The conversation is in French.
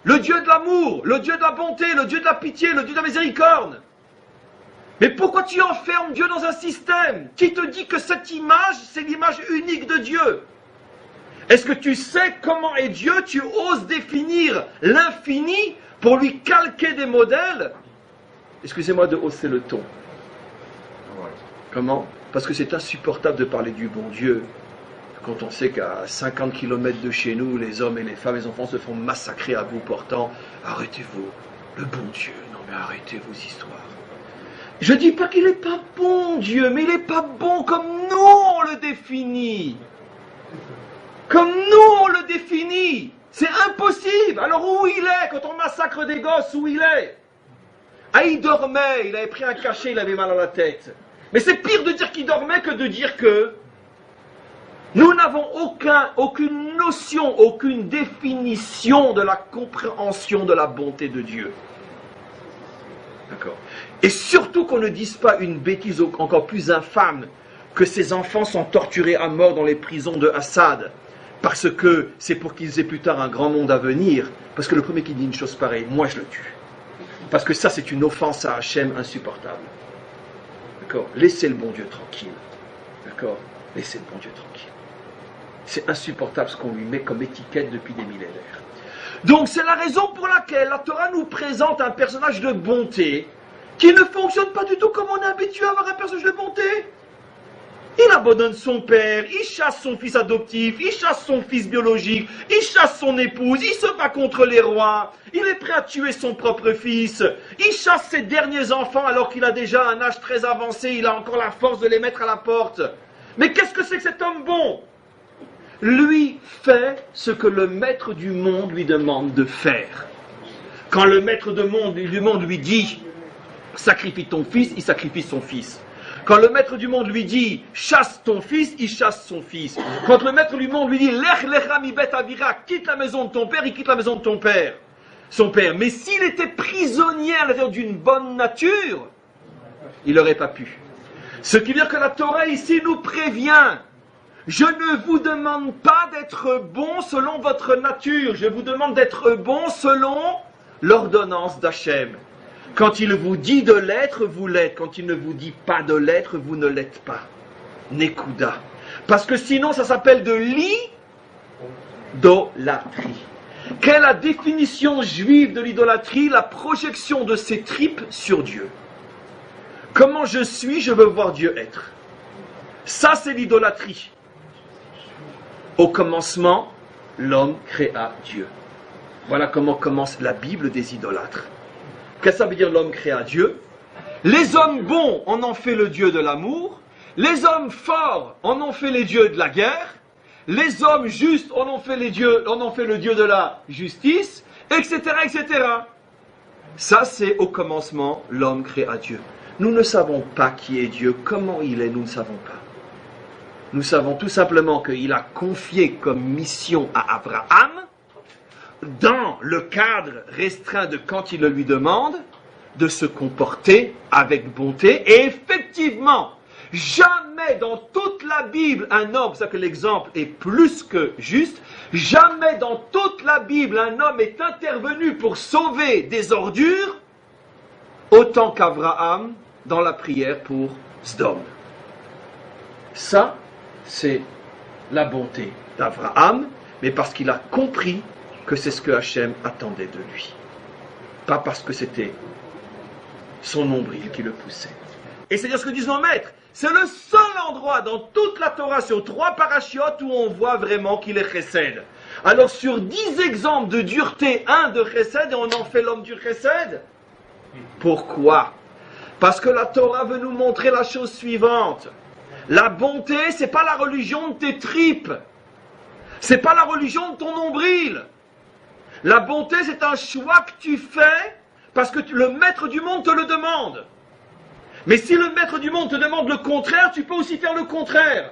le Dieu de l'amour, le Dieu de la bonté, le Dieu de la pitié, le Dieu de la miséricorde. Mais pourquoi tu enfermes Dieu dans un système qui te dit que cette image, c'est l'image unique de Dieu? Est-ce que tu sais comment est Dieu? Tu oses définir l'infini pour lui calquer des modèles? Excusez-moi de hausser le ton. Comment? Parce que c'est insupportable de parler du bon Dieu quand on sait qu'à 50 km de chez nous, les hommes et les femmes, les enfants se font massacrer à bout portant. Arrêtez-vous, le bon Dieu, non mais arrêtez vos histoires. Je ne dis pas qu'il n'est pas bon Dieu, mais il n'est pas bon comme nous on le définit. Comme nous on le définit. C'est impossible. Alors où il est quand on massacre des gosses? Où il est? Ah, il dormait, il avait pris un cachet, il avait mal à la tête. Mais c'est pire de dire qu'il dormait que de dire que nous n'avons aucune notion, aucune définition de la compréhension de la bonté de Dieu. D'accord. Et surtout qu'on ne dise pas une bêtise encore plus infâme, que ces enfants sont torturés à mort dans les prisons de Assad, parce que c'est pour qu'ils aient plus tard un grand monde à venir. Parce que le premier qui dit une chose pareille, moi je le tue. Parce que ça c'est une offense à Hachem insupportable. D'accord. Laissez le bon Dieu tranquille. D'accord. Laissez le bon Dieu tranquille. C'est insupportable ce qu'on lui met comme étiquette depuis des millénaires. Donc c'est la raison pour laquelle la Torah nous présente un personnage de bonté qui ne fonctionne pas du tout comme on est habitué à avoir un personnage de bonté. Il abandonne son père, il chasse son fils adoptif, il chasse son fils biologique, il chasse son épouse, il se bat contre les rois, il est prêt à tuer son propre fils, il chasse ses derniers enfants alors qu'il a déjà un âge très avancé, il a encore la force de les mettre à la porte. Mais qu'est-ce que c'est que cet homme bon? Lui fait ce que le maître du monde lui demande de faire. Quand le maître du monde lui dit « sacrifie ton fils », il sacrifie son fils. Quand le maître du monde lui dit « chasse ton fils », il chasse son fils. Quand le maître du monde lui dit « lech lecha mi bet avira », quitte la maison de ton père, il quitte la maison de son père. Mais s'il était prisonnier à l'intérieur d'une bonne nature, il n'aurait pas pu. Ce qui veut dire que la Torah ici nous prévient. Je ne vous demande pas d'être bon selon votre nature, je vous demande d'être bon selon l'ordonnance d'Hachem. Quand il vous dit de l'être, vous l'êtes. Quand il ne vous dit pas de l'être, vous ne l'êtes pas. Nekuda. Parce que sinon, ça s'appelle de l'idolâtrie. Quelle est la définition juive de l'idolâtrie? La projection de ses tripes sur Dieu. Comment je suis, je veux voir Dieu être. Ça, c'est l'idolâtrie. Au commencement, l'homme créa Dieu. Voilà comment commence la Bible des idolâtres. Qu'est-ce que ça veut dire l'homme créa Dieu? Les hommes bons en ont fait le Dieu de l'amour. Les hommes forts en ont fait les dieux de la guerre. Les hommes justes en ont fait le Dieu de la justice, etc., etc. Ça, c'est au commencement, l'homme créa Dieu. Nous ne savons pas qui est Dieu, comment il est, nous ne savons pas. Nous savons tout simplement qu'il a confié comme mission à Abraham, dans le cadre restreint de quand il le lui demande, de se comporter avec bonté. Et effectivement, jamais dans toute la Bible, un homme, c'est-à-dire que l'exemple est plus que juste, jamais dans toute la Bible, un homme est intervenu pour sauver des ordures, autant qu'Abraham dans la prière pour Sdom. Ça, c'est la bonté d'Abraham, mais parce qu'il a compris que c'est ce que Hachem attendait de lui. Pas parce que c'était son nombril qui le poussait. Et c'est-à-dire ce que disent nos maîtres, c'est le seul endroit dans toute la Torah, sur 3 parachiotes, où on voit vraiment qu'il est chesed. Alors sur 10 exemples de dureté, 1 de chesed, et on en fait l'homme du chesed. Pourquoi? Parce que la Torah veut nous montrer la chose suivante. La bonté, c'est pas la religion de tes tripes. C'est pas la religion de ton nombril. La bonté, c'est un choix que tu fais parce que le maître du monde te le demande. Mais si le maître du monde te demande le contraire, tu peux aussi faire le contraire.